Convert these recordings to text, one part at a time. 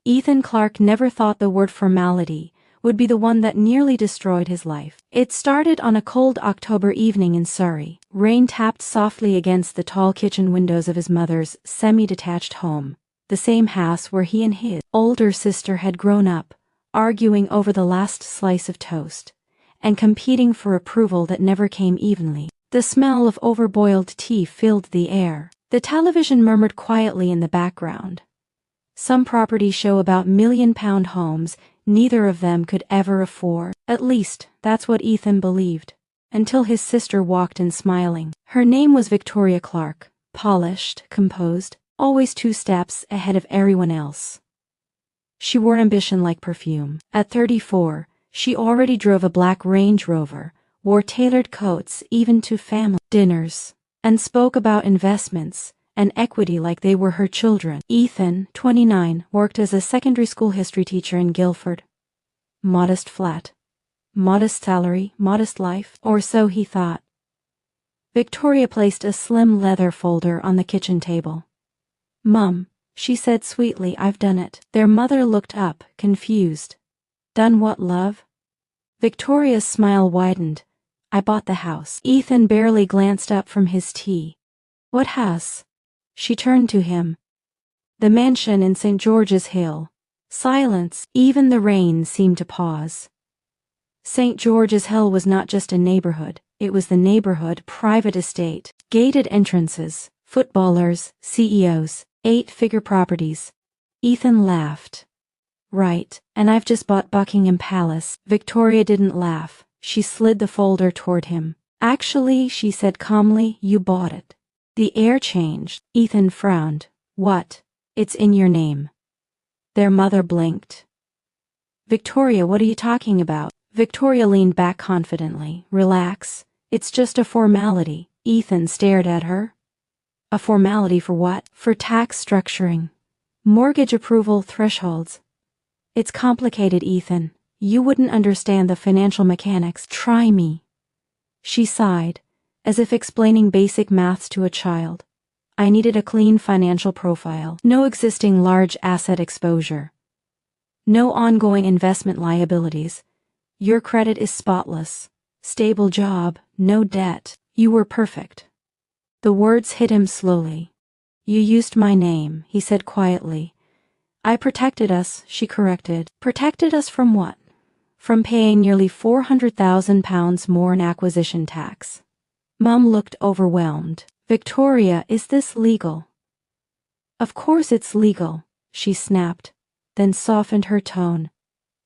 Ethan Clarke never thought the word formality would be the one that nearly destroyed his life. It started on a cold October evening in Surrey. Rain tapped softly against the tall kitchen windows of his mother's semi-detached home, the same house where he and his older sister had grown up, arguing over the last slice of toast, and competing for approval that never came evenly. The smell of overboiled tea filled the air. The television murmured quietly in the background. Some property show about £1,000,000 homes neither of them could ever afford. At least, that's what Ethan believed. Until his sister walked in smiling. Her name was Victoria Clarke, polished, composed, always 2 steps ahead of everyone else. She wore ambition like perfume. At 34, she already drove a black Range Rover, wore tailored coats even to family dinners, and spoke about investments and equity like they were her children. Ethan, 29, worked as a secondary school history teacher in Guildford. Modest flat. Modest salary, modest life, or so he thought. Victoria placed a slim leather folder on the kitchen table. "Mum," she said sweetly, "I've done it." Their mother looked up, confused. "Done what, love?" Victoria's smile widened. "I bought the house." Ethan barely glanced up from his tea. "What house?" She turned to him. "The mansion in St. George's Hill." Silence, even the rain seemed to pause. St. George's Hill was not just a neighborhood, it was the neighborhood private estate, gated entrances, footballers, CEOs, 8-figure properties. Ethan laughed. "Right, and I've just bought Buckingham Palace." Victoria didn't laugh. She slid the folder toward him. "Actually," she said calmly, "you bought it." The air changed. Ethan frowned. "What? It's in your name." Their mother blinked. "Victoria, what are you talking about?" Victoria leaned back confidently. "Relax. It's just a formality." Ethan stared at her. "A formality for what?" "For tax structuring. Mortgage approval thresholds. It's complicated, Ethan. You wouldn't understand the financial mechanics. Try me." She sighed, as if explaining basic maths to a child. "I needed a clean financial profile. No existing large asset exposure. No ongoing investment liabilities. Your credit is spotless. Stable job, no debt. You were perfect." The words hit him slowly. "You used my name," he said quietly. "I protected us," she corrected. "Protected us from what?" "From paying nearly £400,000 more in acquisition tax." Mum looked overwhelmed. "Victoria, is this legal?" "Of course it's legal," she snapped, then softened her tone.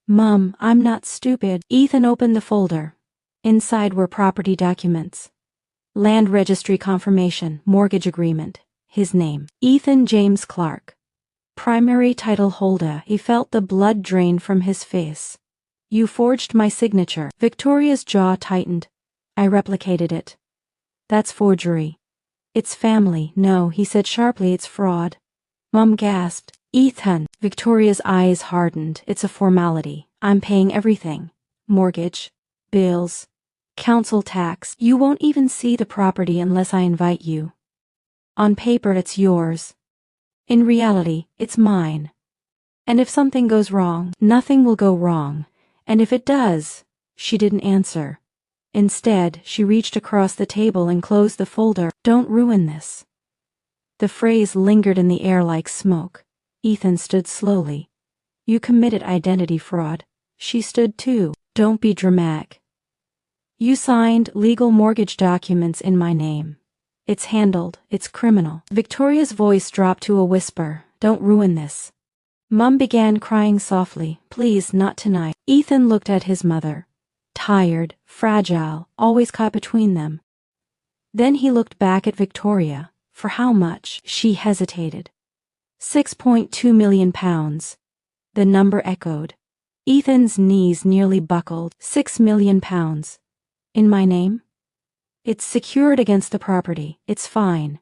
"Mum, I'm not stupid." Ethan opened the folder. Inside were property documents. Land registry confirmation, mortgage agreement, his name. Ethan James Clarke. Primary title holder. He felt the blood drain from his face. "You forged my signature." Victoria's jaw tightened. "I replicated it." "That's forgery." "It's family." "No," he said sharply, "it's fraud." Mum gasped. "Ethan." Victoria's eyes hardened. "It's a formality. I'm paying everything. Mortgage, bills, council tax. You won't even see the property unless I invite you. On paper it's yours. In reality, it's mine. And if something goes wrong, nothing will go wrong. And if it does..." She didn't answer. Instead, she reached across the table and closed the folder. "Don't ruin this." The phrase lingered in the air like smoke. Ethan stood slowly. "You committed identity fraud." She stood too. "Don't be dramatic. You signed legal mortgage documents in my name. It's handled. It's criminal." Victoria's voice dropped to a whisper. "Don't ruin this." Mum began crying softly. "Please, not tonight." Ethan looked at his mother. Tired, fragile, always caught between them. Then he looked back at Victoria. "For how much?" She hesitated. £6.2 million. The number echoed. Ethan's knees nearly buckled. £6 million. In my name? It's secured against the property. It's fine.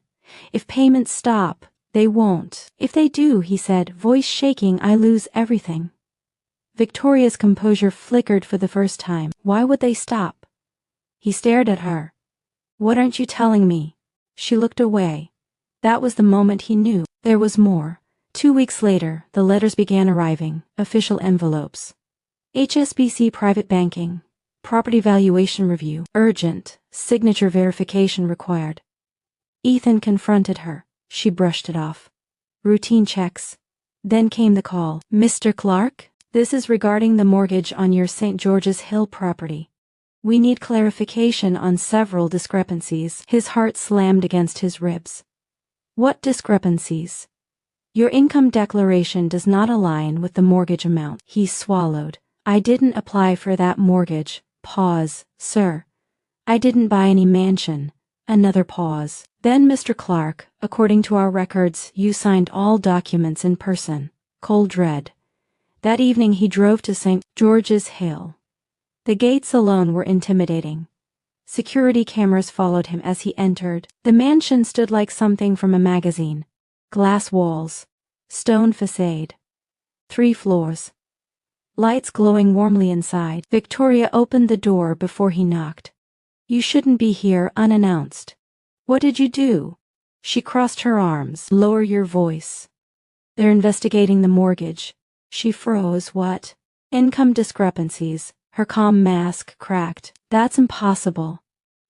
If payments stop, they won't. If they do, he said, voice shaking, I lose everything. Victoria's composure flickered for the first time. Why would they stop? He stared at her. What aren't you telling me? She looked away. That was the moment he knew. There was more. 2 weeks later, the letters began arriving, official envelopes. HSBC Private Banking. Property Valuation Review. Urgent. Signature verification required. Ethan confronted her. She brushed it off. Routine checks. Then came the call. Mr. Clarke, this is regarding the mortgage on your St. George's Hill property. We need clarification on several discrepancies. His heart slammed against his ribs. What discrepancies? Your income declaration does not align with the mortgage amount. He swallowed. I didn't apply for that mortgage. Pause, sir. I didn't buy any mansion. Another pause. Then, Mr. Clarke, according to our records, you signed all documents in person. Cold red. That evening he drove to St. George's Hill. The gates alone were intimidating. Security cameras followed him as he entered. The mansion stood like something from a magazine. Glass walls. Stone facade. 3 floors. Lights glowing warmly inside. Victoria opened the door before he knocked. You shouldn't be here unannounced. What did you do? She crossed her arms. Lower your voice. They're investigating the mortgage. She froze. What? Income discrepancies. Her calm mask cracked. That's impossible.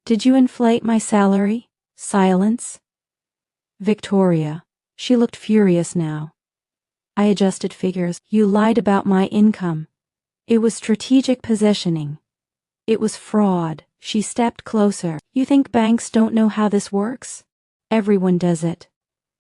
Did you inflate my salary? Silence. Victoria. She looked furious now. I adjusted figures. You lied about my income. It was strategic positioning. It was fraud. She stepped closer. You think banks don't know how this works? Everyone does it.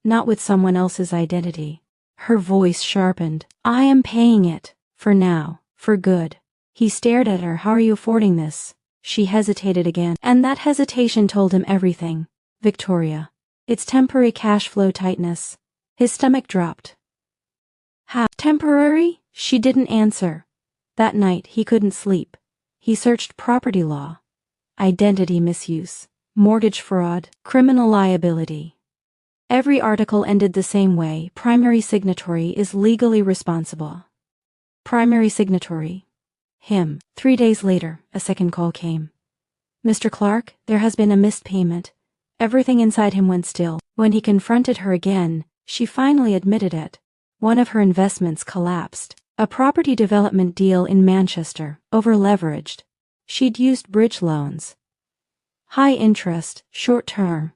Not with someone else's identity. Her voice sharpened. I am paying it. For now. For good. He stared at her. How are you affording this? She hesitated again, and that hesitation told him everything. Victoria. It's temporary cash flow tightness. His stomach dropped. How? Temporary? She didn't answer. That night he couldn't sleep. He searched property law, identity misuse, mortgage fraud, criminal liability. Every article ended the same way. Primary signatory is legally responsible. Primary signatory. Him. 3 days later, a second call came. Mr. Clarke, there has been a missed payment. Everything inside him went still. When he confronted her again, she finally admitted it. One of her investments collapsed. A property development deal in Manchester, over-leveraged. She'd used bridge loans. High interest, short term.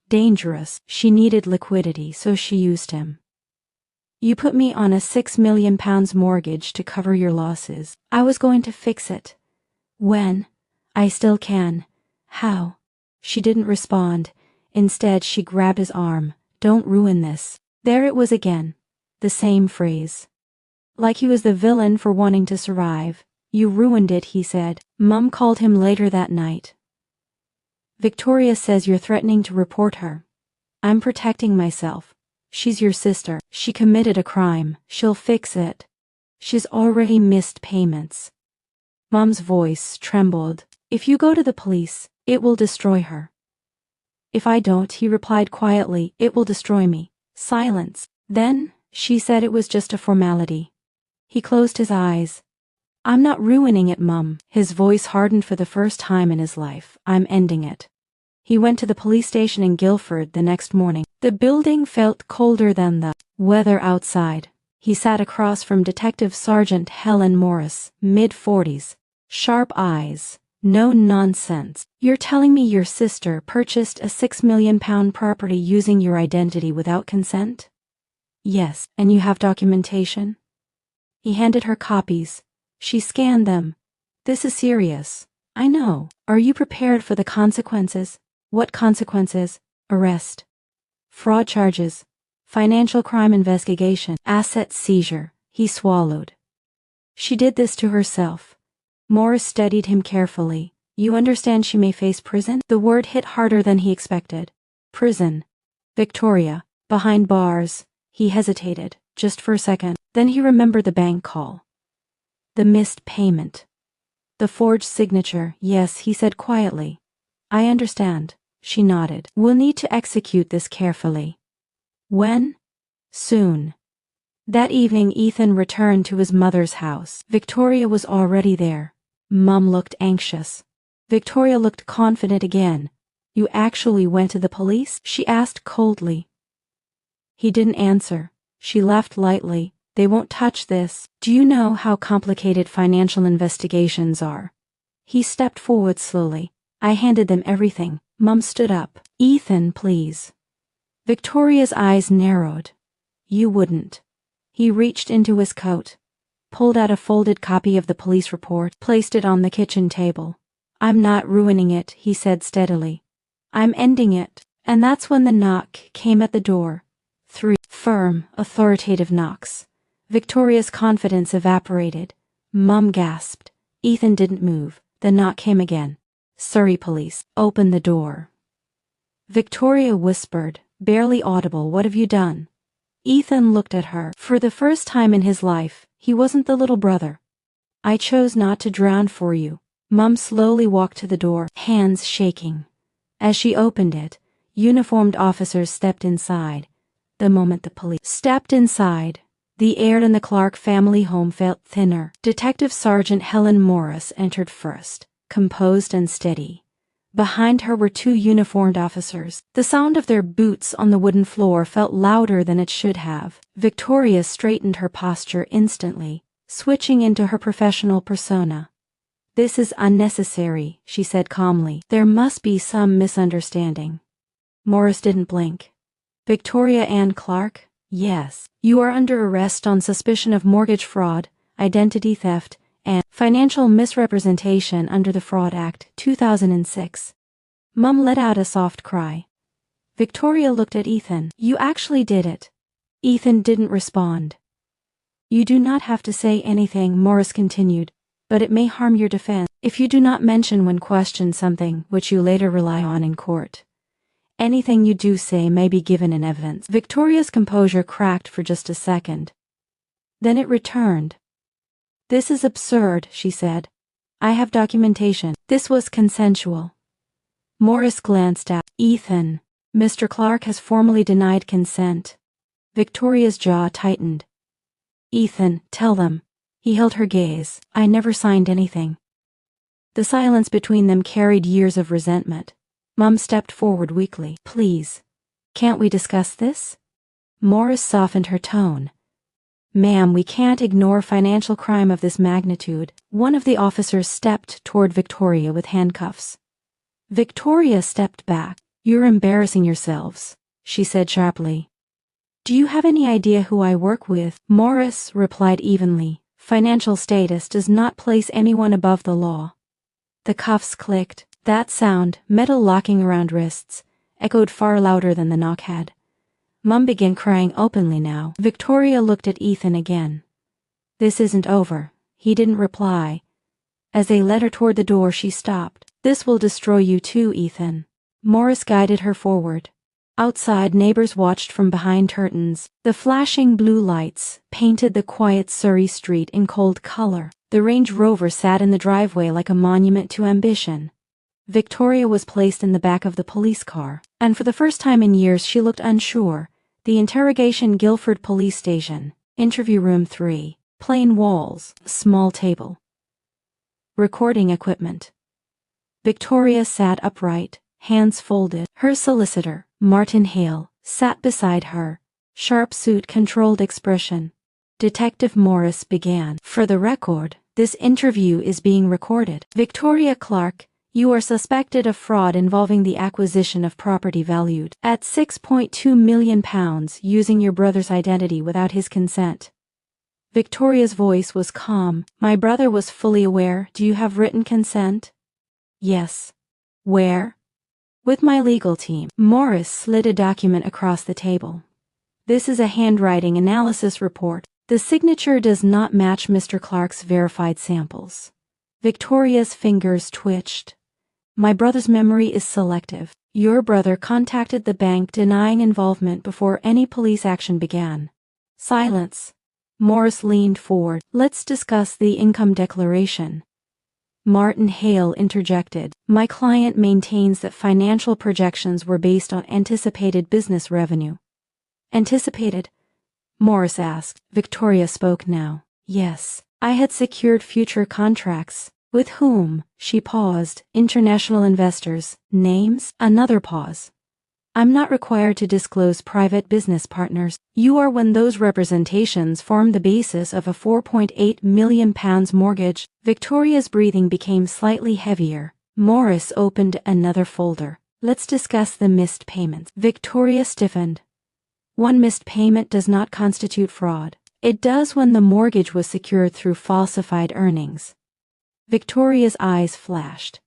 Dangerous. She needed liquidity, so she used him. You put me on a £6 million mortgage to cover your losses. I was going to fix it. When? I still can. How? She didn't respond. Instead, she grabbed his arm. Don't ruin this. There it was again. The same phrase. Like he was the villain for wanting to survive. You ruined it, he said. Mum called him later that night. Victoria says you're threatening to report her. I'm protecting myself. She's your sister. She committed a crime. She'll fix it. She's already missed payments. Mum's voice trembled. If you go to the police, it will destroy her. If I don't, he replied quietly, it will destroy me. Silence. Then, she said it was just a formality. He closed his eyes. I'm not ruining it, Mum. His voice hardened for the first time in his life. I'm ending it. He went to the police station in Guildford the next morning. The building felt colder than the weather outside. He sat across from Detective Sergeant Helen Morris, mid-40s. Sharp eyes. No nonsense. You're telling me your sister purchased a £6 million property using your identity without consent? Yes. And you have documentation? He handed her copies. She scanned them. This is serious. I know. Are you prepared for the consequences? What consequences? Arrest. Fraud charges. Financial crime investigation. Asset seizure. He swallowed. She did this to herself. Morris studied him carefully. You understand she may face prison? The word hit harder than he expected. Prison. Victoria. Behind bars. He hesitated, just for a second. Then he remembered the bank call. The missed payment. The forged signature. Yes, he said quietly. I understand. She nodded. We'll need to execute this carefully. When? Soon. That evening Ethan returned to his mother's house. Victoria was already there. Mum looked anxious. Victoria looked confident again. You actually went to the police? She asked coldly. He didn't answer. She laughed lightly. They won't touch this. Do you know how complicated financial investigations are? He stepped forward slowly. I handed them everything. Mum stood up. Ethan, please. Victoria's eyes narrowed. You wouldn't. He reached into his coat, pulled out a folded copy of the police report, placed it on the kitchen table. I'm not ruining it, he said steadily. I'm ending it. And that's when the knock came at the door. 3 firm, authoritative knocks. Victoria's confidence evaporated. Mum gasped. Ethan didn't move. The knock came again. Surrey police. Open the door. Victoria whispered, barely audible, what have you done? Ethan looked at her. For the first time in his life, he wasn't the little brother. I chose not to drown for you. Mum slowly walked to the door, hands shaking. As she opened it, uniformed officers stepped inside. The moment the police stepped inside, the air in the Clarke family home felt thinner. Detective Sergeant Helen Morris entered first, composed and steady. Behind her were 2 uniformed officers. The sound of their boots on the wooden floor felt louder than it should have. Victoria straightened her posture instantly, switching into her professional persona. This is unnecessary, she said calmly. There must be some misunderstanding. Morris didn't blink. Victoria Ann Clarke? Yes. You are under arrest on suspicion of mortgage fraud, identity theft, and financial misrepresentation under the Fraud Act, 2006. Mum let out a soft cry. Victoria looked at Ethan. You actually did it. Ethan didn't respond. You do not have to say anything, Morris continued, but it may harm your defense if you do not mention when questioned something which you later rely on in court. Anything you do say may be given in evidence. Victoria's composure cracked for just a second. Then it returned. This is absurd, she said. I have documentation. This was consensual. Morris glanced at Ethan. Mr. Clarke has formally denied consent. Victoria's jaw tightened. Ethan, tell them. He held her gaze. I never signed anything. The silence between them carried years of resentment. Mum stepped forward weakly. Please. Can't we discuss this? Morris softened her tone. Ma'am, we can't ignore financial crime of this magnitude. One of the officers stepped toward Victoria with handcuffs. Victoria stepped back. You're embarrassing yourselves, she said sharply. Do you have any idea who I work with? Morris replied evenly. Financial status does not place anyone above the law. The cuffs clicked. That sound, metal locking around wrists, echoed far louder than the knock had. Mum began crying openly now. Victoria looked at Ethan again. This isn't over. He didn't reply. As they led her toward the door, she stopped. This will destroy you too, Ethan. Morris guided her forward. Outside, neighbors watched from behind curtains. The flashing blue lights painted the quiet Surrey street in cold color. The Range Rover sat in the driveway like a monument to ambition. Victoria was placed in the back of the police car, and for the first time in years she looked unsure. The interrogation Guildford Police Station, interview room 3, plain walls, small table. Recording equipment. Victoria sat upright, hands folded. Her solicitor, Martin Hale, sat beside her, sharp suit, controlled expression. Detective Morris began. For the record, this interview is being recorded. Victoria Clarke, you are suspected of fraud involving the acquisition of property valued at £6.2 million using your brother's identity without his consent. Victoria's voice was calm. My brother was fully aware. Do you have written consent? Yes. Where? With my legal team. Morris slid a document across the table. This is a handwriting analysis report. The signature does not match Mr. Clarke's verified samples. Victoria's fingers twitched. My brother's memory is selective. Your brother contacted the bank denying involvement before any police action began. Silence. Morris leaned forward. Let's discuss the income declaration. Martin Hale interjected. My client maintains that financial projections were based on anticipated business revenue. Anticipated? Morris asked. Victoria spoke now. Yes, I had secured future contracts. With whom? She paused. International investors. Names? Another pause. I'm not required to disclose private business partners. You are when those representations form the basis of a £4.8 million mortgage. Victoria's breathing became slightly heavier. Morris opened another folder. Let's discuss the missed payments. Victoria stiffened. One missed payment does not constitute fraud. It does when the mortgage was secured through falsified earnings. Victoria's eyes flashed.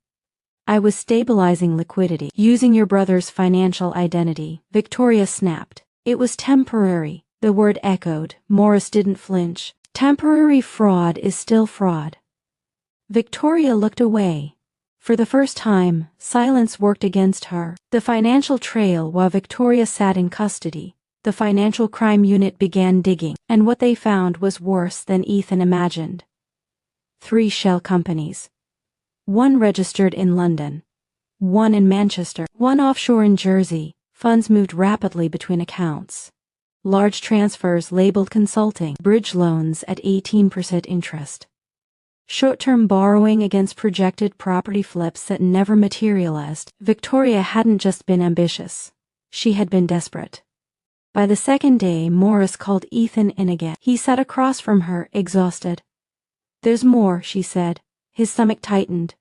I was stabilizing liquidity, using your brother's financial identity. Victoria snapped. It was temporary. The word echoed. Morris didn't flinch. Temporary fraud is still fraud. Victoria looked away. For the first time, silence worked against her. The financial trail. While Victoria sat in custody, the financial crime unit began digging, and what they found was worse than Ethan imagined. 3 shell companies. One registered in London, one in Manchester, one offshore in Jersey. Funds moved rapidly between accounts. Large transfers labeled consulting, bridge loans at 18% interest. Short-term borrowing against projected property flips that never materialized. Victoria hadn't just been ambitious. She had been desperate. By the second day, Morris called Ethan in again. He sat across from her, exhausted. There's more, she said. His stomach tightened.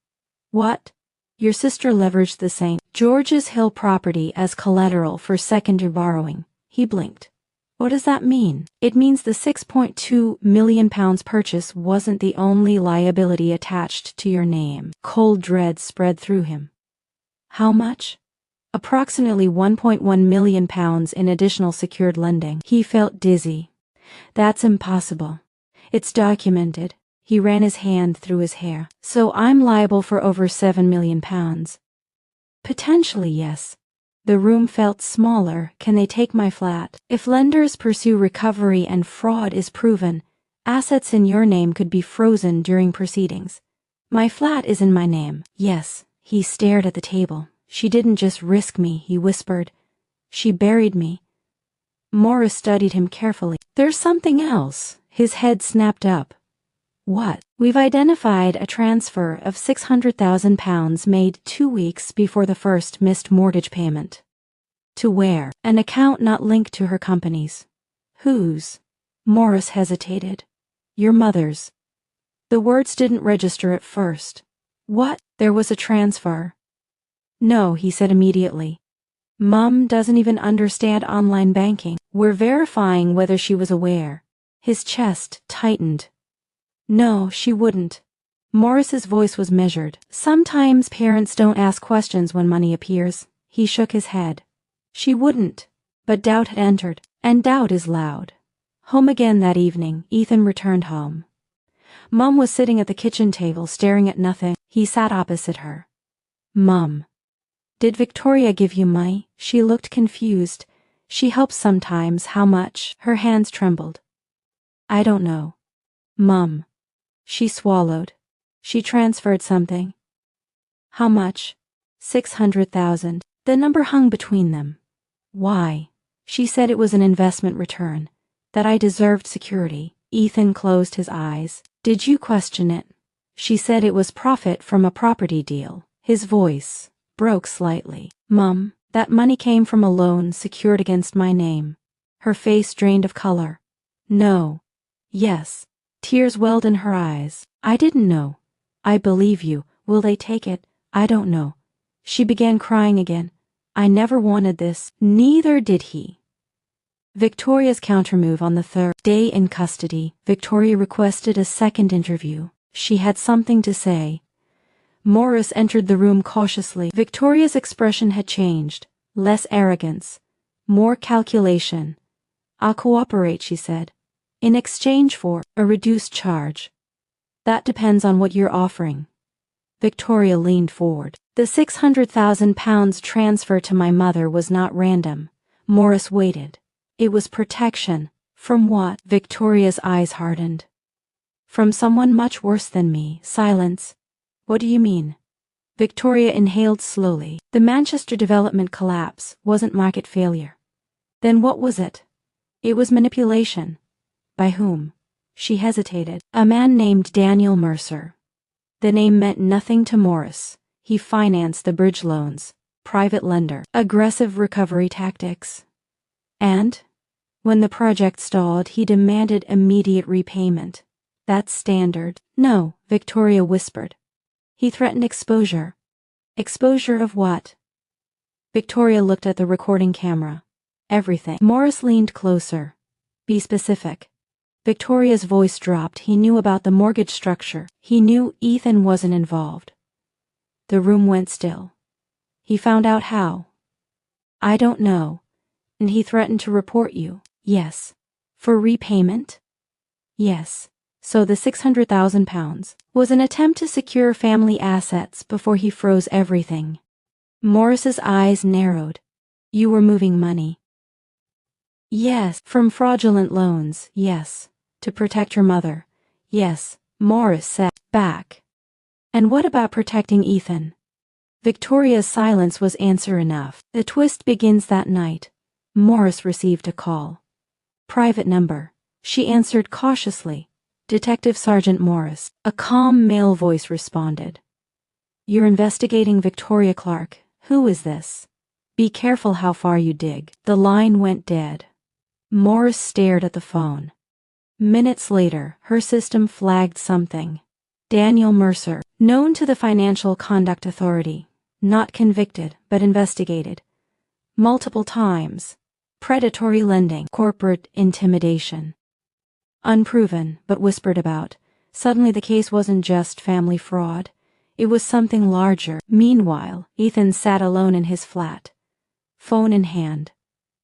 What? Your sister leveraged the St. George's Hill property as collateral for secondary borrowing. He blinked. What does that mean? It means the £6.2 million purchase wasn't the only liability attached to your name. Cold dread spread through him. How much? Approximately £1.1 million in additional secured lending. He felt dizzy. That's impossible. It's documented. He ran his hand through his hair. So I'm liable for over £7 million. Potentially, yes. The room felt smaller. Can they take my flat? If lenders pursue recovery and fraud is proven, assets in your name could be frozen during proceedings. My flat is in my name. Yes. He stared at the table. She didn't just risk me, he whispered. She buried me. Morris studied him carefully. There's something else. His head snapped up. What? We've identified a transfer of £600,000 made 2 weeks before the first missed mortgage payment. To where? An account not linked to her company's. Whose? Morris hesitated. Your mother's. The words didn't register at first. What? There was a transfer. No, he said immediately. Mum doesn't even understand online banking. We're verifying whether she was aware. His chest tightened. No, she wouldn't. Morris's voice was measured. Sometimes parents don't ask questions when money appears. He shook his head. She wouldn't. But doubt had entered, and doubt is loud. Home again that evening, Ethan returned home. Mum was sitting at the kitchen table staring at nothing. He sat opposite her. Mum. Did Victoria give you money? She looked confused. She helps sometimes. How much? Her hands trembled. I don't know. Mum. She swallowed. She transferred something. How much? 600,000. The number hung between them. Why? She said it was an investment return, that I deserved security. Ethan closed his eyes. Did you question it? She said it was profit from a property deal. His voice broke slightly. Mum, that money came from a loan secured against my name. Her face drained of color. No. Yes. Tears welled in her eyes. I didn't know. I believe you. Will they take it? I don't know. She began crying again. I never wanted this. Neither did he. Victoria's countermove on the third day in custody. Victoria requested a second interview. She had something to say. Morris entered the room cautiously. Victoria's expression had changed. Less arrogance. More calculation. I'll cooperate, she said. In exchange for a reduced charge. That depends on what you're offering. Victoria leaned forward. The £600,000 transfer to my mother was not random. Morris waited. It was protection. From what? Victoria's eyes hardened. From someone much worse than me. Silence. What do you mean? Victoria inhaled slowly. The Manchester development collapse wasn't market failure. Then what was it? It was manipulation. By whom? She hesitated. A man named Daniel Mercer. The name meant nothing to Morris. He financed the bridge loans. private lender, aggressive recovery tactics. And, when the project stalled, he demanded immediate repayment. That's standard. No, Victoria whispered. He threatened exposure. Exposure of what? Victoria looked at the recording camera. Everything. Morris leaned closer. Be specific. Victoria's voice dropped. He knew about the mortgage structure. He knew Ethan wasn't involved. The room went still. He found out how. I don't know. And he threatened to report you. Yes. For repayment? Yes. So the £600,000 was an attempt to secure family assets before he froze everything. Morris's eyes narrowed. You were moving money. Yes. From fraudulent loans, yes. To protect your mother. Yes. Morris said. Back. And what about protecting Ethan? Victoria's silence was answer enough. The twist begins that night. Morris received a call. Private number. She answered cautiously. Detective Sergeant Morris. A calm male voice responded. You're investigating Victoria Clarke. Who is this? Be careful how far you dig. The line went dead. Morris stared at the phone. Minutes later, her system flagged something. Daniel Mercer, known to the Financial Conduct Authority. Not convicted, but investigated. Multiple times. Predatory lending, corporate intimidation. Unproven, but whispered about. Suddenly the case wasn't just family fraud. It was something larger. Meanwhile, Ethan sat alone in his flat. Phone in hand.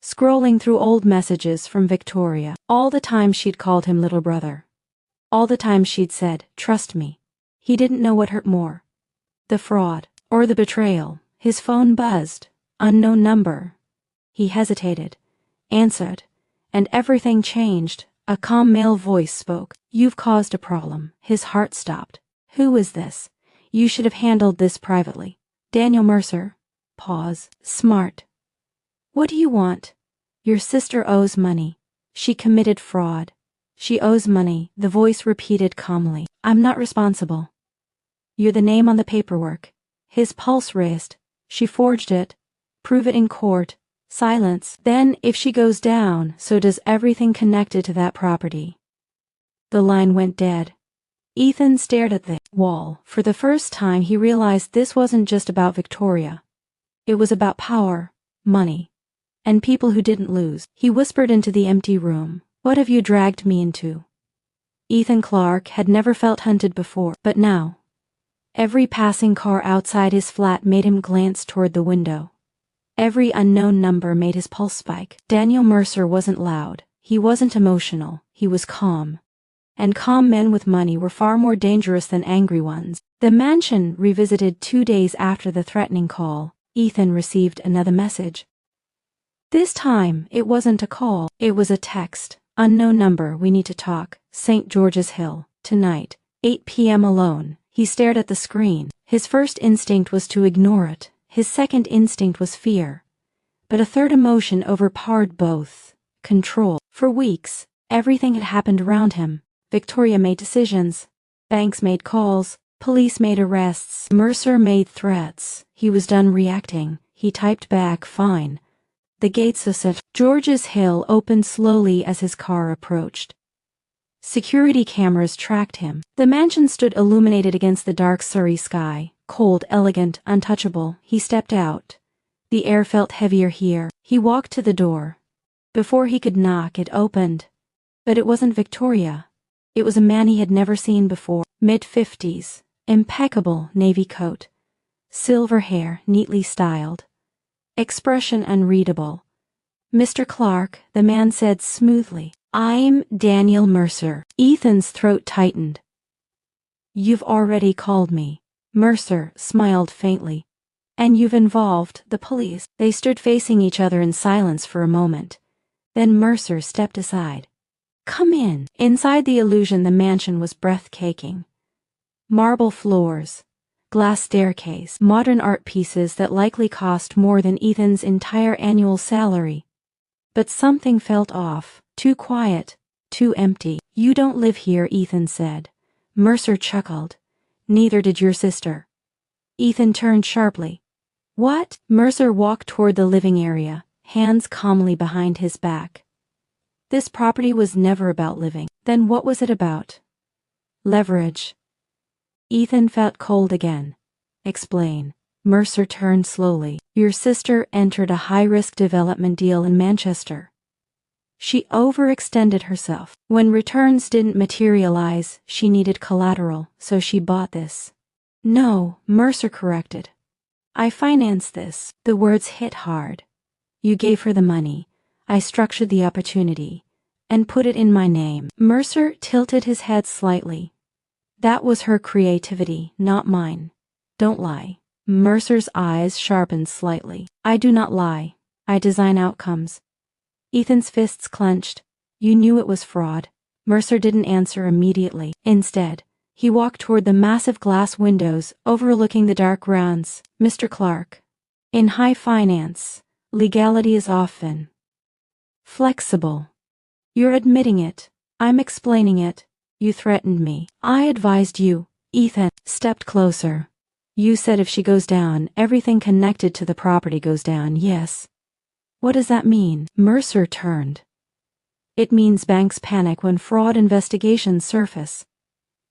Scrolling through old messages from Victoria. All the time she'd called him little brother. All the time she'd said, trust me. He didn't know what hurt more. The fraud, or the betrayal. His phone buzzed. Unknown number. He hesitated. Answered. And everything changed. A calm male voice spoke. You've caused a problem. His heart stopped. Who is this? You should have handled this privately. Daniel Mercer. Pause. Smart. What do you want? Your sister owes money. She committed fraud. She owes money, the voice repeated calmly. I'm not responsible. You're the name on the paperwork. His pulse raced. She forged it. Prove it in court. Silence. Then, if she goes down, so does everything connected to that property. The line went dead. Ethan stared at the wall. For the first time, he realized this wasn't just about Victoria. It was about power, money, and people who didn't lose. He whispered into the empty room. What have you dragged me into? Ethan Clarke had never felt hunted before, but now. Every passing car outside his flat made him glance toward the window. Every unknown number made his pulse spike. Daniel Mercer wasn't loud. He wasn't emotional. He was calm. And calm men with money were far more dangerous than angry ones. The mansion revisited 2 days after the threatening call. Ethan received another message. This time, it wasn't a call. It was a text. Unknown number, we need to talk. St. George's Hill. Tonight. 8 p.m. alone. He stared at the screen. His first instinct was to ignore it. His second instinct was fear. But a third emotion overpowered both. Control. For weeks, everything had happened around him. Victoria made decisions. Banks made calls. Police made arrests. Mercer made threats. He was done reacting. He typed back, fine. The gates of St. George's Hill opened slowly as his car approached. Security cameras tracked him. The mansion stood illuminated against the dark Surrey sky. Cold, elegant, untouchable. He stepped out. The air felt heavier here. He walked to the door. Before he could knock, it opened. But it wasn't Victoria. It was a man he had never seen before. Mid-50s. Impeccable navy coat. Silver hair, neatly styled. Expression unreadable. Mr. Clarke, the man said smoothly. I'm Daniel Mercer. Ethan's throat tightened. You've already called me. Mercer smiled faintly. And you've involved the police. They stood facing each other in silence for a moment. Then Mercer stepped aside. Come in. Inside the illusion, the mansion was breathtaking. Marble floors, glass staircase, modern art pieces that likely cost more than Ethan's entire annual salary. But something felt off. Too quiet, too empty. You don't live here, Ethan said. Mercer chuckled. Neither did your sister. Ethan turned sharply. What? Mercer walked toward the living area, hands calmly behind his back. This property was never about living. Then what was it about? Leverage. Ethan felt cold again. Explain. Mercer turned slowly. Your sister entered a high-risk development deal in Manchester. She overextended herself. When returns didn't materialize, she needed collateral, so she bought this. No, Mercer corrected. I financed this. The words hit hard. You gave her the money. I structured the opportunity and put it in my name. Mercer tilted his head slightly. That was her creativity, not mine. Don't lie. Mercer's eyes sharpened slightly. I do not lie. I design outcomes. Ethan's fists clenched. You knew it was fraud. Mercer didn't answer immediately. Instead, he walked toward the massive glass windows overlooking the dark grounds. Mr. Clarke. In high finance, legality is often flexible. You're admitting it. I'm explaining it. You threatened me. I advised you. Ethan stepped closer. You said if she goes down, everything connected to the property goes down, yes. What does that mean? Mercer turned. It means banks panic when fraud investigations surface.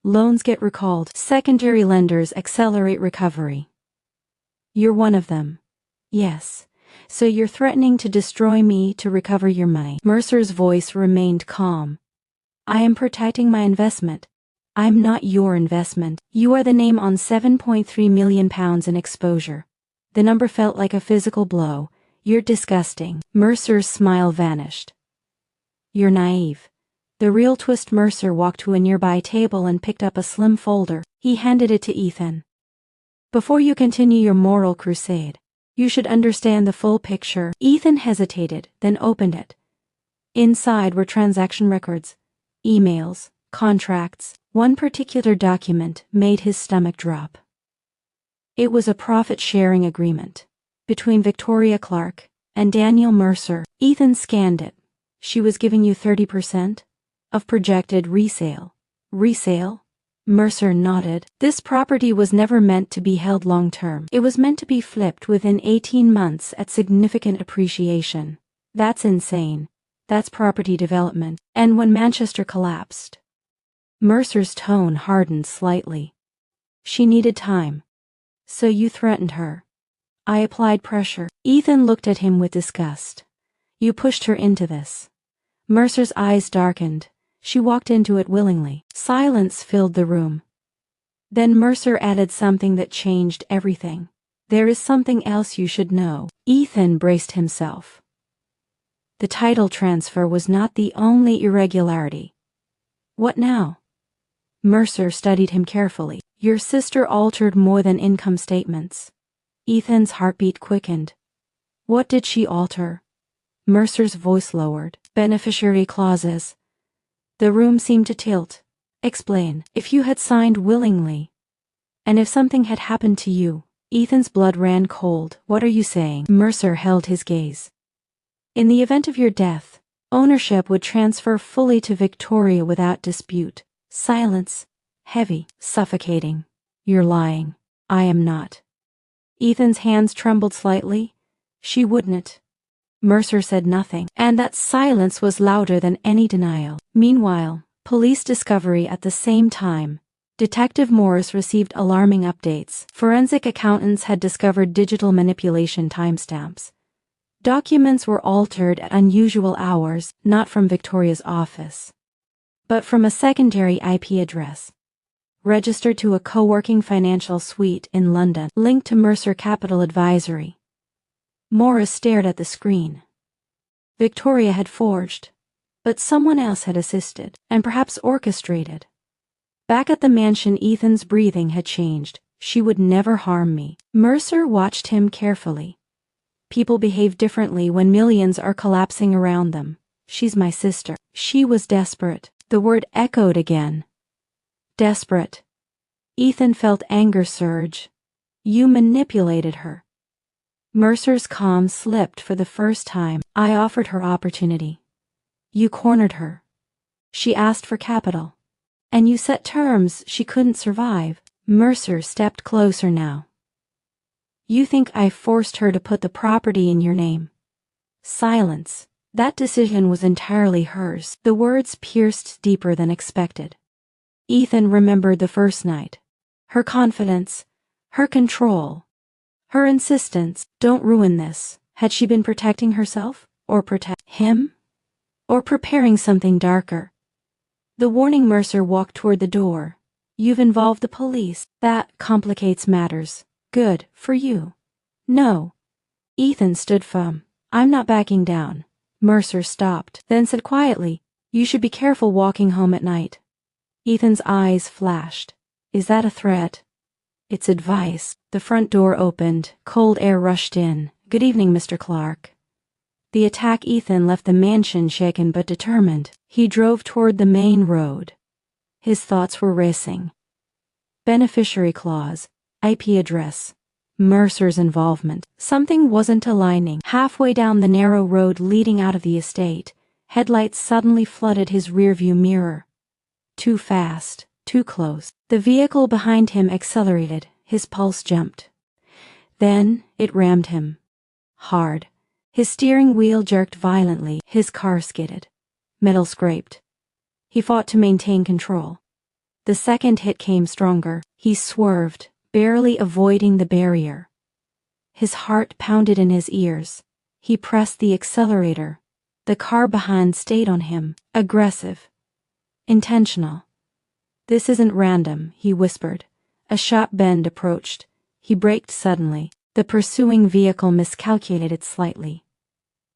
Loans get recalled. Secondary lenders accelerate recovery. You're one of them. Yes. So you're threatening to destroy me to recover your money. Mercer's voice remained calm. I am protecting my investment. I'm not your investment. You are the name on £7.3 million in exposure. The number felt like a physical blow. You're disgusting. Mercer's smile vanished. You're naive. The real twist. Mercer walked to a nearby table and picked up a slim folder. He handed it to Ethan. Before you continue your moral crusade, you should understand the full picture. Ethan hesitated, then opened it. Inside were transaction records, emails, contracts. One particular document made his stomach drop. It was a profit-sharing agreement between Victoria Clarke and Daniel Mercer. Ethan scanned it. She was giving you 30% of projected resale. Resale? Mercer nodded. This property was never meant to be held long-term. It was meant to be flipped within 18 months at significant appreciation. That's insane. That's property development. And when Manchester collapsed, Mercer's tone hardened slightly. She needed time. So you threatened her. I applied pressure. Ethan looked at him with disgust. You pushed her into this. Mercer's eyes darkened. She walked into it willingly. Silence filled the room. Then Mercer added something that changed everything. There is something else you should know. Ethan braced himself. The title transfer was not the only irregularity. What now? Mercer studied him carefully. Your sister altered more than income statements. Ethan's heartbeat quickened. What did she alter? Mercer's voice lowered. Beneficiary clauses. The room seemed to tilt. Explain. If you had signed willingly, and if something had happened to you. Ethan's blood ran cold. What are you saying? Mercer held his gaze. In the event of your death, ownership would transfer fully to Victoria without dispute. Silence. Heavy. Suffocating. You're lying. I am not. Ethan's hands trembled slightly. She wouldn't. Mercer said nothing, and that silence was louder than any denial. Meanwhile, police discovery at the same time. Detective Morris received alarming updates. Forensic accountants had discovered digital manipulation timestamps. Documents were altered at unusual hours, not from Victoria's office, but from a secondary IP address, registered to a co-working financial suite in London, linked to Mercer Capital Advisory. Morris stared at the screen. Victoria had forged, but someone else had assisted, and perhaps orchestrated. Back at the mansion, Ethan's breathing had changed. She would never harm me. Mercer watched him carefully. People behave differently when millions are collapsing around them. She's my sister. She was desperate. The word echoed again. Desperate. Ethan felt anger surge. You manipulated her. Mercer's calm slipped for the first time. I offered her opportunity. You cornered her. She asked for capital. And you set terms she couldn't survive. Mercer stepped closer now. You think I forced her to put the property in your name? Silence. That decision was entirely hers. The words pierced deeper than expected. Ethan remembered the first night. Her confidence, her control, her insistence, don't ruin this. Had she been protecting herself? Or protect him? Or preparing something darker? The warning Mercer walked toward the door. You've involved the police. That complicates matters. Good, for you. No. Ethan stood firm. I'm not backing down. Mercer stopped, then said quietly, you should be careful walking home at night. Ethan's eyes flashed. Is that a threat? It's advice. The front door opened. Cold air rushed in. Good evening, Mr. Clarke. The attack Ethan left the mansion shaken but determined. He drove toward the main road. His thoughts were racing. Beneficiary clause, IP address, Mercer's involvement. Something wasn't aligning. Halfway down the narrow road leading out of the estate, headlights suddenly flooded his rearview mirror. Too fast, too close. The vehicle behind him accelerated. His pulse jumped. Then it rammed him. Hard. His steering wheel jerked violently. His car skidded. Metal scraped. He fought to maintain control. The second hit came stronger. He swerved, barely avoiding the barrier. His heart pounded in his ears. He pressed the accelerator. The car behind stayed on him, aggressive, intentional. This isn't random, he whispered. A sharp bend approached. He braked suddenly. The pursuing vehicle miscalculated slightly.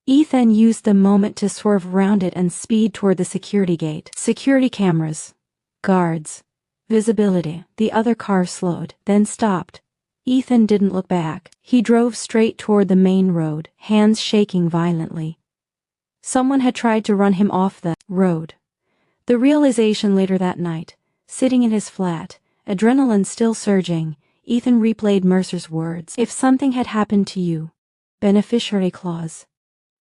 Ethan used the moment to swerve round it and speed toward the security gate. Security cameras. Guards. Visibility. The other car slowed, then stopped. Ethan didn't look back. He drove straight toward the main road, hands shaking violently. Someone had tried to run him off the road. The realization later that night, sitting in his flat, adrenaline still surging, Ethan replayed Mercer's words. If something had happened to you. Beneficiary clause.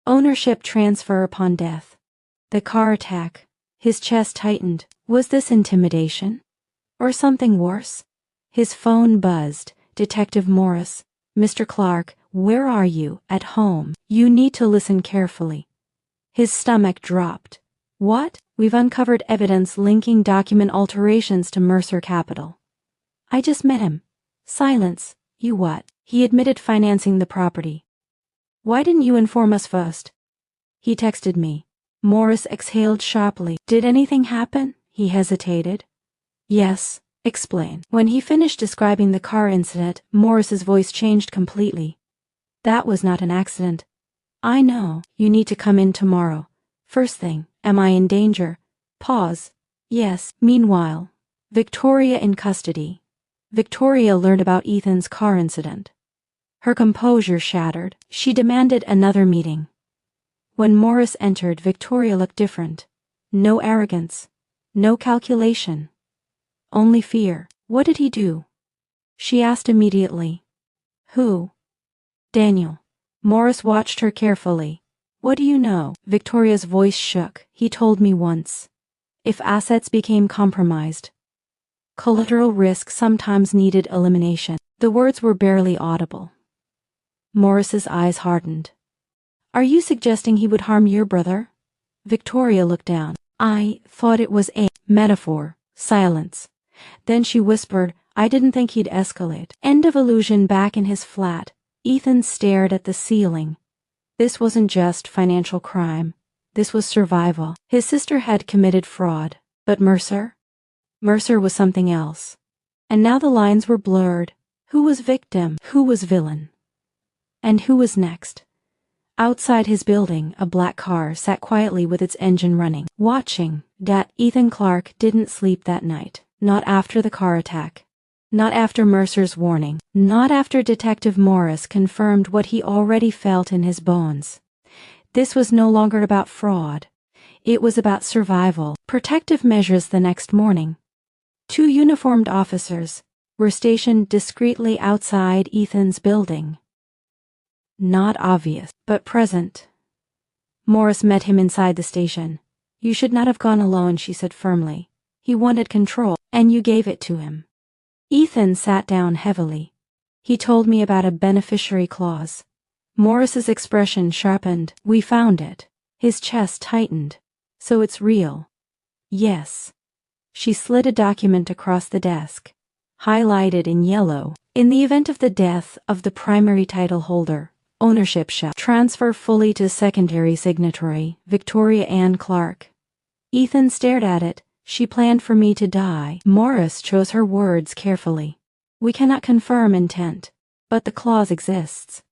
Ownership transfer upon death. The car attack. His chest tightened. Was this intimidation? Or something worse? His phone buzzed. Detective Morris. Mr. Clarke, where are you? At home. You need to listen carefully. His stomach dropped. What? We've uncovered evidence linking document alterations to Mercer Capital. I just met him. Silence. You what? He admitted financing the property. Why didn't you inform us first? He texted me. Morris exhaled sharply. Did anything happen? He hesitated. Yes. Explain. When he finished describing the car incident, Morris's voice changed completely. That was not an accident. I know. You need to come in tomorrow. First thing. Am I in danger? Pause. Yes. Meanwhile, Victoria in custody. Victoria learned about Ethan's car incident. Her composure shattered. She demanded another meeting. When Morris entered, Victoria looked different. No arrogance. No calculation. Only fear. What did he do? She asked immediately. Who? Daniel. Morris watched her carefully. What do you know? Victoria's voice shook. He told me once. If assets became compromised, collateral risk sometimes needed elimination. The words were barely audible. Morris's eyes hardened. Are you suggesting he would harm your brother? Victoria looked down. I thought it was a metaphor. Silence. Then she whispered, I didn't think he'd escalate. End of illusion. Back in his flat, Ethan stared at the ceiling. This wasn't just financial crime. This was survival. His sister had committed fraud. But Mercer? Mercer was something else. And now the lines were blurred. Who was victim? Who was villain? And who was next? Outside his building, a black car sat quietly with its engine running, watching. Ethan Clarke didn't sleep that night. Not after the car attack. Not after Mercer's warning. Not after Detective Morris confirmed what he already felt in his bones. This was no longer about fraud. It was about survival. Protective measures. The next morning, 2 uniformed officers were stationed discreetly outside Ethan's building. Not obvious, but present. Morris met him inside the station. You should not have gone alone, she said firmly. He wanted control, and you gave it to him. Ethan sat down heavily. He told me about a beneficiary clause. Morris's expression sharpened. We found it. His chest tightened. So it's real. Yes. She slid a document across the desk, highlighted in yellow. In the event of the death of the primary title holder, ownership shall transfer fully to secondary signatory, Victoria Ann Clarke. Ethan stared at it. She planned for me to die. Morris chose her words carefully. We cannot confirm intent, but the clause exists.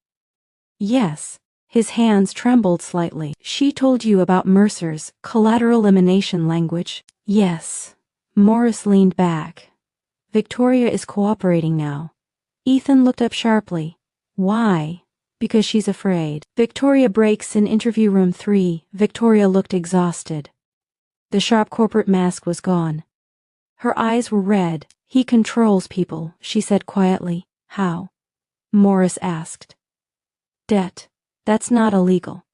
Yes. His hands trembled slightly. She told you about Mercer's collateral elimination language? Yes. Morris leaned back. Victoria is cooperating now. Ethan looked up sharply. Why? Because she's afraid. Victoria breaks in interview room 3. Victoria looked exhausted. The sharp corporate mask was gone. Her eyes were red. He controls people, she said quietly. How? Morris asked. Debt. That's not illegal.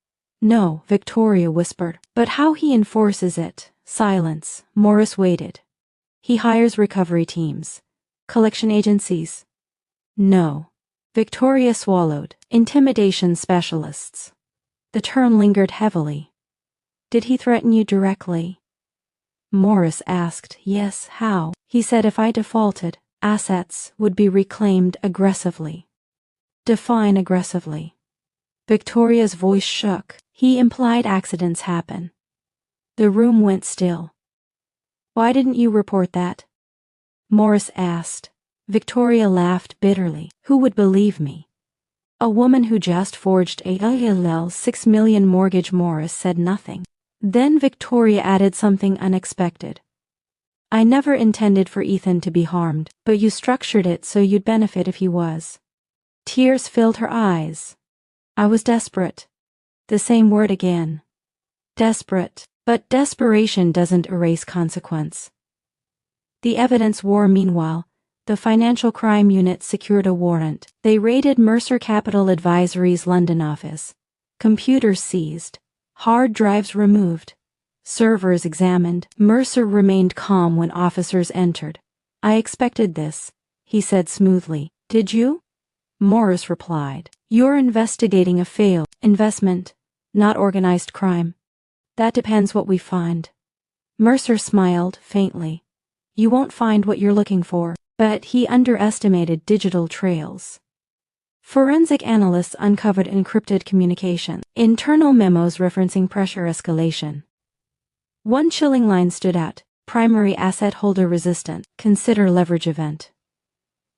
No, Victoria whispered. But how he enforces it? Silence. Morris waited. He hires recovery teams. Collection agencies. No. Victoria swallowed. Intimidation specialists. The term lingered heavily. Did he threaten you directly? Morris asked. Yes, how? He said if I defaulted, assets would be reclaimed aggressively. Define aggressively. Victoria's voice shook. He implied accidents happen. The room went still. Why didn't you report that? Morris asked. Victoria laughed bitterly. Who would believe me? A woman who just forged a $6 million mortgage. Morris said nothing. Then Victoria added something unexpected. I never intended for Ethan to be harmed, but you structured it so you'd benefit if he was. Tears filled her eyes. I was desperate. The same word again. Desperate. But desperation doesn't erase consequence. The evidence war. Meanwhile, the Financial Crime Unit secured a warrant. They raided Mercer Capital Advisory's London office. Computers seized. Hard drives removed. Servers examined. Mercer remained calm when officers entered. I expected this, he said smoothly. Did you? Morris replied. You're investigating a failed investment, not organized crime. That depends what we find. Mercer smiled faintly. You won't find what you're looking for, but he underestimated digital trails. Forensic analysts uncovered encrypted communication, internal memos referencing pressure escalation. One chilling line stood out. Primary asset holder resistant. Consider leverage event.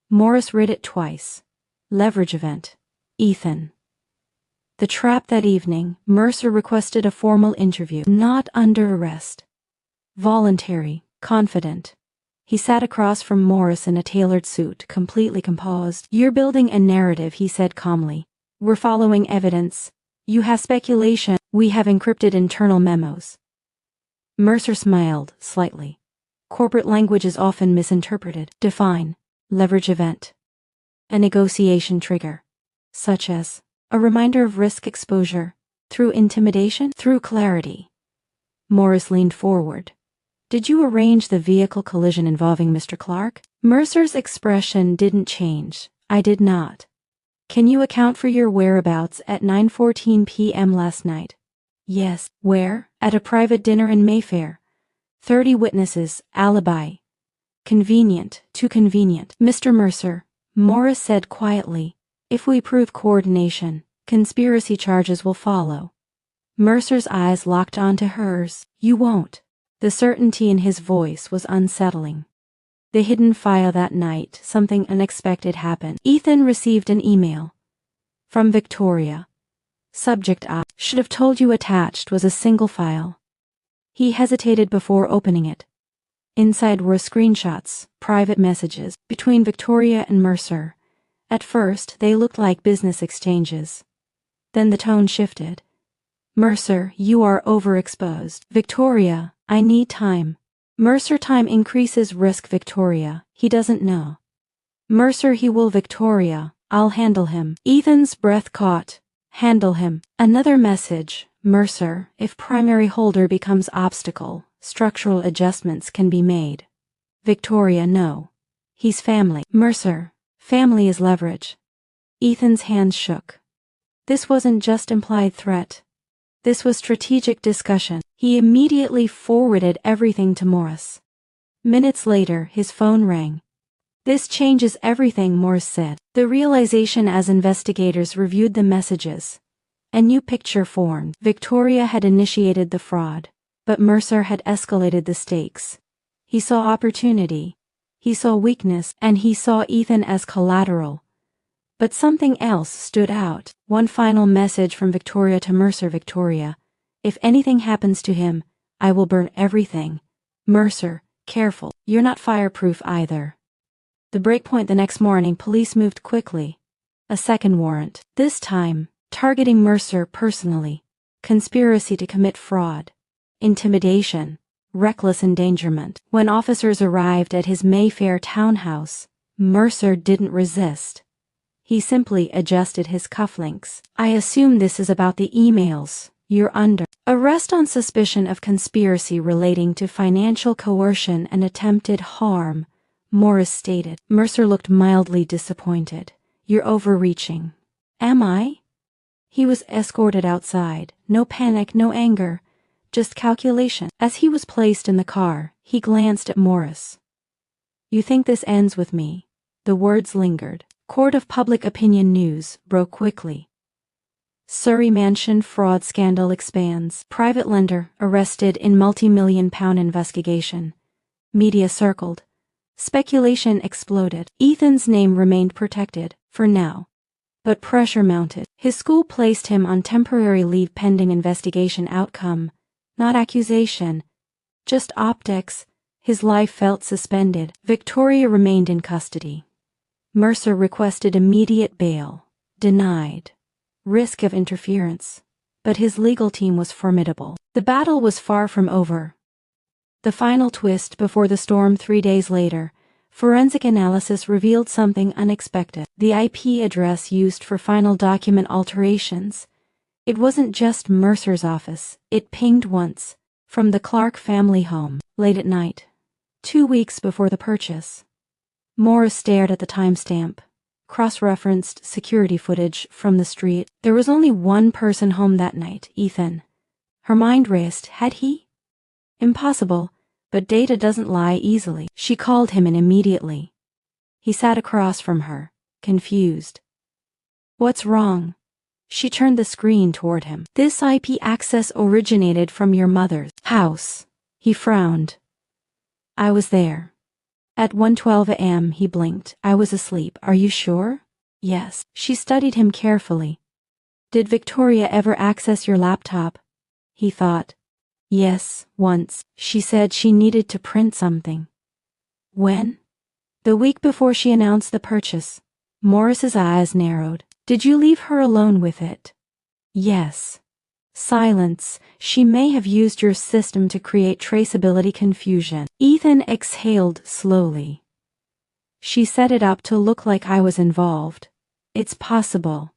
Morris read it twice. Leverage event. Ethan. The trap that evening, Mercer requested a formal interview, not under arrest. Voluntary, confident. He sat across from Morris in a tailored suit, completely composed. You're building a narrative, he said calmly. We're following evidence. You have speculation. We have encrypted internal memos. Mercer smiled slightly. Corporate language is often misinterpreted. Define. Leverage event. A negotiation trigger. Such as a reminder of risk exposure. Through intimidation? Through clarity. Morris leaned forward. Did you arrange the vehicle collision involving Mr. Clarke? Mercer's expression didn't change. I did not. Can you account for your whereabouts at 9:14 p.m. last night? Yes. Where? At a private dinner in Mayfair. 30 witnesses, alibi. Convenient, too convenient. Mr. Mercer, Morris said quietly, if we prove coordination, conspiracy charges will follow. Mercer's eyes locked onto hers. You won't. The certainty in his voice was unsettling. The hidden file that night, something unexpected happened. Ethan received an email. From Victoria. Subject I should have told you attached was a single file. He hesitated before opening it. Inside were screenshots, private messages, between Victoria and Mercer. At first, they looked like business exchanges. Then the tone shifted. Mercer, you are overexposed. Victoria, I need time. Mercer, time increases risk. Victoria, he doesn't know. Mercer, he will. Victoria, I'll handle him. Ethan's breath caught. Handle him. Another message. Mercer, if primary holder becomes obstacle, structural adjustments can be made. Victoria, no. He's family. Mercer, Family is leverage. Ethan's hands shook. This wasn't just implied threat. This was strategic discussion. He immediately forwarded everything to Morris. Minutes later, his phone rang. "This changes everything," Morris said. The realization as investigators reviewed the messages. A new picture formed. Victoria had initiated the fraud, but Mercer had escalated the stakes. He saw opportunity. He saw weakness, and he saw Ethan as collateral. But something else stood out. One final message from Victoria to Mercer. "Victoria, if anything happens to him, I will burn everything. Mercer, careful, you're not fireproof either." The breakpoint the next morning, police moved quickly. A second warrant, this time targeting Mercer personally. Conspiracy to commit fraud. Intimidation. Reckless endangerment. When officers arrived at his Mayfair townhouse, Mercer didn't resist. He simply adjusted his cufflinks. "I assume this is about the emails. You're under arrest on suspicion of conspiracy relating to financial coercion and attempted harm," Morris stated. Mercer looked mildly disappointed. "You're overreaching." "Am I?" He was escorted outside. No panic, no anger, just calculation. As he was placed in the car, he glanced at Morris. "You think this ends with me?" The words lingered. Court of Public Opinion news broke quickly. Surrey mansion fraud scandal expands. Private lender arrested in multi-million-pound investigation. Media circled. Speculation exploded. Ethan's name remained protected, for now. But pressure mounted. His school placed him on temporary leave pending investigation outcome. Not accusation, just optics. His life felt suspended. Victoria remained in custody. Mercer requested immediate bail. Denied. Risk of interference. But his legal team was formidable. The battle was far from over. The final twist before the storm 3 days later, forensic analysis revealed something unexpected. The IP address used for final document alterations. It wasn't just Mercer's office. It pinged once, from the Clarke family home, late at night. 2 weeks before the purchase. Morris stared at the timestamp. Cross-referenced security footage from the street. There was only one person home that night, Ethan. Her mind raced. Had he? Impossible, but data doesn't lie easily. She called him in immediately. He sat across from her, confused. "What's wrong?" She turned the screen toward him. "This IP access originated from your mother's house." He frowned. "I was there." At 1:12 a.m. he blinked. "I was asleep. Are you sure?" "Yes." She studied him carefully. "Did Victoria ever access your laptop?" He thought. "Yes, once. She said she needed to print something." "When?" "The week before she announced the purchase." Morris's eyes narrowed. "Did you leave her alone with it?" "Yes." Silence. "She may have used your system to create traceability confusion." Ethan exhaled slowly. "She set it up to look like I was involved." "It's possible."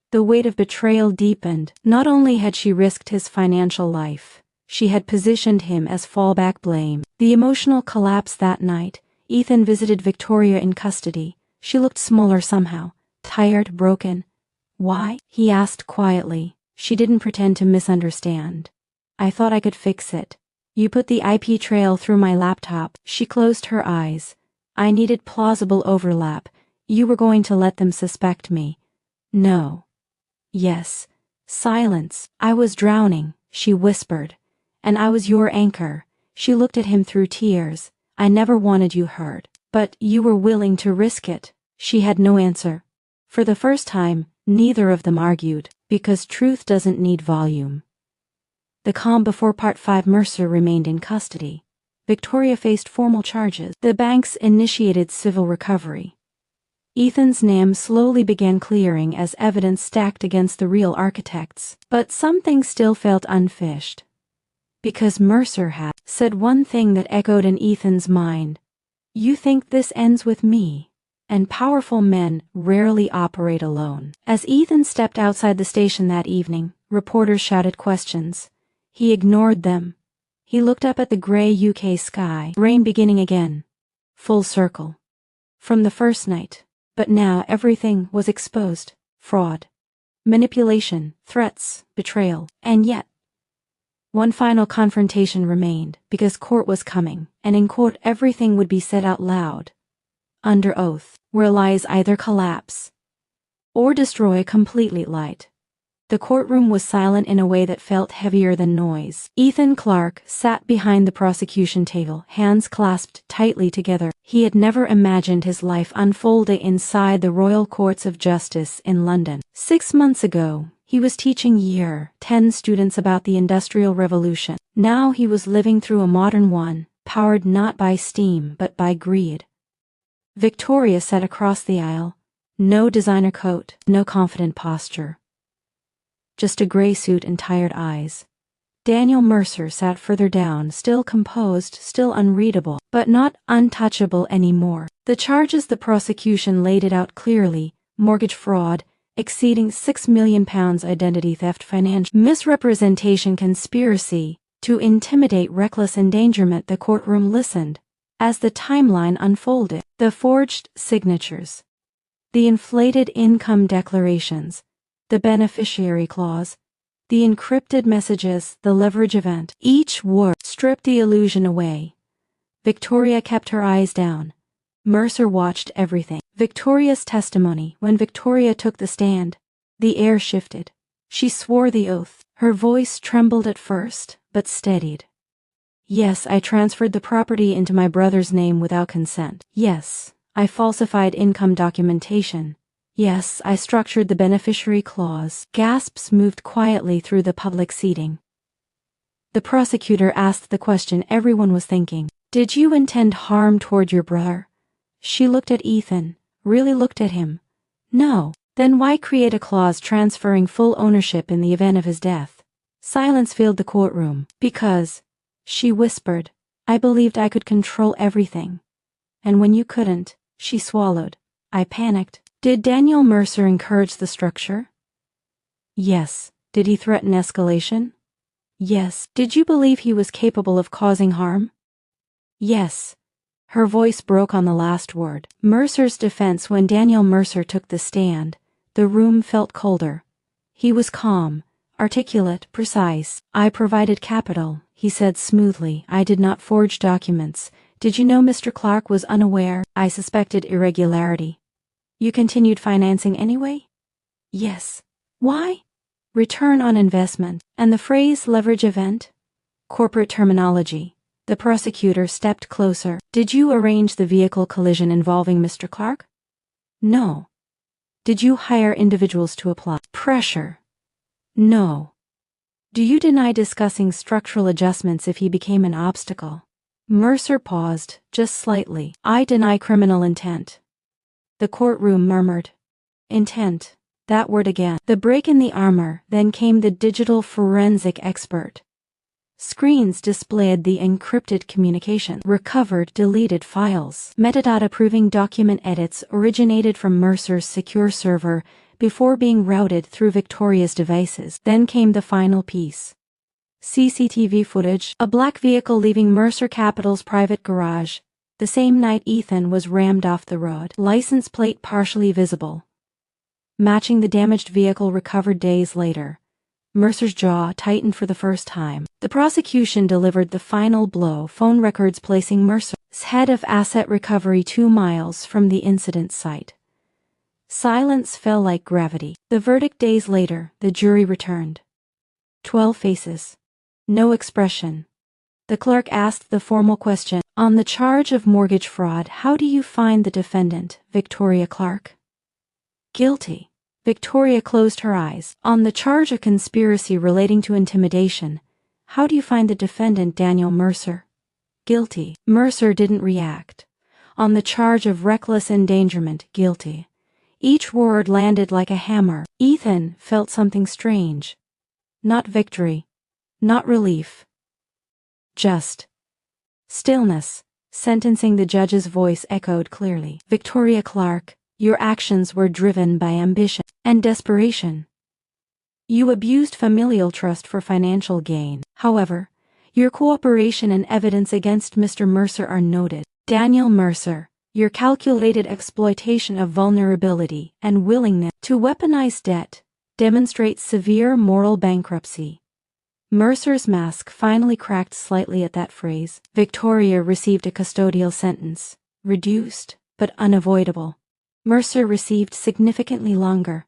The weight of betrayal deepened. Not only had she risked his financial life, she had positioned him as fallback blame. The emotional collapse that night. Ethan visited Victoria in custody. She looked smaller somehow, tired, broken. "Why?" he asked quietly. She didn't pretend to misunderstand. "I thought I could fix it. You put the IP trail through my laptop." She closed her eyes. "I needed plausible overlap. You were going to let them suspect me." "No." "Yes." Silence. "I was drowning," she whispered. "And I was your anchor." She looked at him through tears. "I never wanted you hurt. But you were willing to risk it." She had no answer. For the first time, neither of them argued, because truth doesn't need volume. The calm before Part 5. Mercer remained in custody. Victoria faced formal charges. The banks initiated civil recovery. Ethan's name slowly began clearing as evidence stacked against the real architects. But something still felt unfished. Because Mercer had said one thing that echoed in Ethan's mind. "You think this ends with me?" And powerful men rarely operate alone. As Ethan stepped outside the station that evening, reporters shouted questions. He ignored them. He looked up at the gray UK sky, rain beginning again. Full circle. From the first night. But now everything was exposed. Fraud, manipulation, threats, betrayal, and yet one final confrontation remained, because court was coming, and in court everything would be said out loud, under oath, where lies either collapse or destroy completely light. The courtroom was silent in a way that felt heavier than noise. Ethan Clarke sat behind the prosecution table, hands clasped tightly together. He had never imagined his life unfolding inside the Royal Courts of Justice in London. 6 months ago, he was teaching Year 10 students about the Industrial Revolution. Now he was living through a modern one, powered not by steam but by greed. Victoria sat across the aisle. No designer coat, no confident posture. Just a gray suit and tired eyes. Daniel Mercer sat further down, still composed, still unreadable, but not untouchable anymore. The charges the prosecution laid it out clearly: mortgage fraud, exceeding £6 million, identity theft, financial misrepresentation, conspiracy to intimidate, reckless endangerment. The courtroom listened as the timeline unfolded. The forged signatures, the inflated income declarations, the beneficiary clause, the encrypted messages, the leverage event. Each word stripped the illusion away. Victoria kept her eyes down. Mercer watched everything. Victoria's testimony. When Victoria took the stand, the air shifted. She swore the oath. Her voice trembled at first, but steadied. Yes, I transferred the property into my brother's name without consent. Yes, I falsified income documentation. Yes, I structured the beneficiary clause. Gasps moved quietly through the public seating. The prosecutor asked the question everyone was thinking. Did you intend harm toward your brother? She looked at Ethan, really looked at him. No. Then why create a clause transferring full ownership in the event of his death? Silence filled the courtroom. Because, she whispered, I believed I could control everything. And when you couldn't, she swallowed. I panicked. Did Daniel Mercer encourage the structure? Yes. Did he threaten escalation? Yes. Did you believe he was capable of causing harm? Yes. Her voice broke on the last word. Mercer's defense. When Daniel Mercer took the stand, the room felt colder. He was calm, articulate, precise. I provided capital, he said smoothly. I did not forge documents. Did you know Mr. Clarke was unaware? I suspected irregularity. You continued financing anyway? Yes. Why? Return on investment. And the phrase leverage event? Corporate terminology. The prosecutor stepped closer. Did you arrange the vehicle collision involving Mr. Clarke? No. Did you hire individuals to apply pressure? No. Do you deny discussing structural adjustments if he became an obstacle? Mercer paused, just slightly. I deny criminal intent. The courtroom murmured. Intent. That word again. The break in the armor. Then came the digital forensic expert. Screens displayed the encrypted communication, recovered deleted files, metadata proving document edits originated from Mercer's secure server before being routed through Victoria's devices. Then came the final piece. CCTV footage, a black vehicle leaving Mercer Capital's private garage, the same night Ethan was rammed off the road. License plate partially visible, matching the damaged vehicle recovered days later. Mercer's jaw tightened for the first time. The prosecution delivered the final blow, phone records placing Mercer's head of asset recovery 2 miles from the incident site. Silence fell like gravity. The verdict days later, the jury returned. 12 faces. No expression. The clerk asked the formal question. On the charge of mortgage fraud, how do you find the defendant, Victoria Clarke? Guilty. Victoria closed her eyes. On the charge of conspiracy relating to intimidation, how do you find the defendant, Daniel Mercer? Guilty. Mercer didn't react. On the charge of reckless endangerment, guilty. Each word landed like a hammer. Ethan felt something strange. Not victory. Not relief. Just stillness. Sentencing. The judge's voice echoed clearly. Victoria Clarke, your actions were driven by ambition and desperation. You abused familial trust for financial gain. However, your cooperation and evidence against Mr. Mercer are noted. Daniel Mercer, Your calculated exploitation of vulnerability and willingness to weaponize debt demonstrates severe moral bankruptcy. Mercer's mask finally cracked slightly at that phrase. Victoria received a custodial sentence, reduced, but unavoidable. Mercer received significantly longer.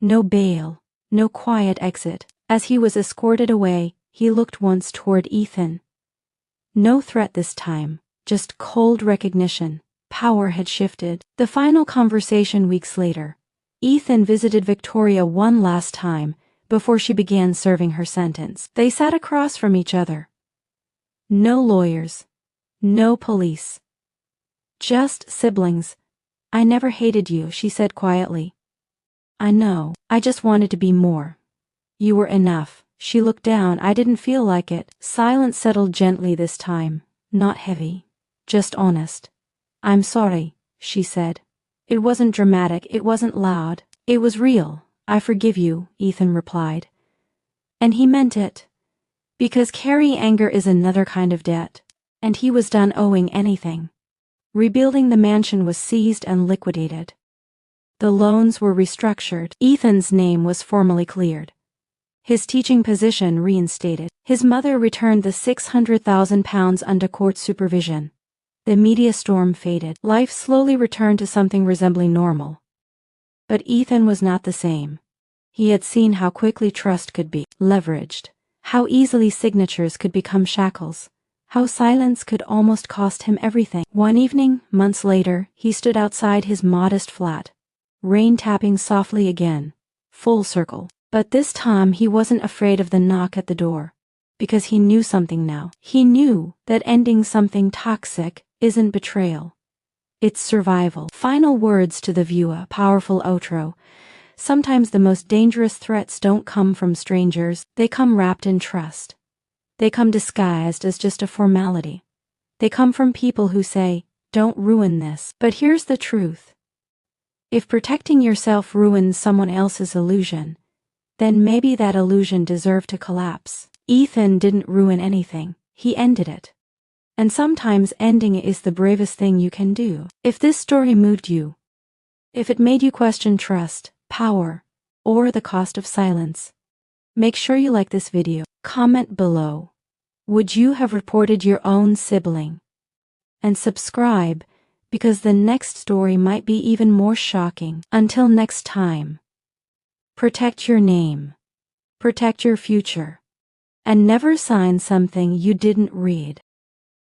No bail, no quiet exit. As he was escorted away, he looked once toward Ethan. No threat this time, just cold recognition. Power had shifted. The final conversation weeks later. Ethan visited Victoria one last time before she began serving her sentence. They sat across from each other. No lawyers. No police. Just siblings. "I never hated you," she said quietly. "I know. I just wanted to be more. You were enough." She looked down. "I didn't feel like it." Silence settled gently this time, not heavy, just honest. "I'm sorry," she said. It wasn't dramatic, it wasn't loud, it was real. "I forgive you," Ethan replied. And he meant it. Because carrying anger is another kind of debt. And he was done owing anything. Rebuilding the mansion was seized and liquidated. The loans were restructured. Ethan's name was formally cleared. His teaching position reinstated. His mother returned the £600,000 under court supervision. The media storm faded. Life slowly returned to something resembling normal. But Ethan was not the same. He had seen how quickly trust could be leveraged, how easily signatures could become shackles, how silence could almost cost him everything. One evening, months later, he stood outside his modest flat, rain tapping softly again, full circle. But this time he wasn't afraid of the knock at the door, because he knew something now. He knew that ending something toxic isn't betrayal. It's survival. Final words to the viewer. Powerful outro. Sometimes the most dangerous threats don't come from strangers. They come wrapped in trust. They come disguised as just a formality. They come from people who say, "Don't ruin this." But here's the truth. If protecting yourself ruins someone else's illusion, then maybe that illusion deserved to collapse. Ethan didn't ruin anything. He ended it. And sometimes ending it is the bravest thing you can do. If this story moved you, if it made you question trust, power, or the cost of silence, make sure you like this video. Comment below. Would you have reported your own sibling? And subscribe, because the next story might be even more shocking. Until next time, protect your name, protect your future, and never sign something you didn't read.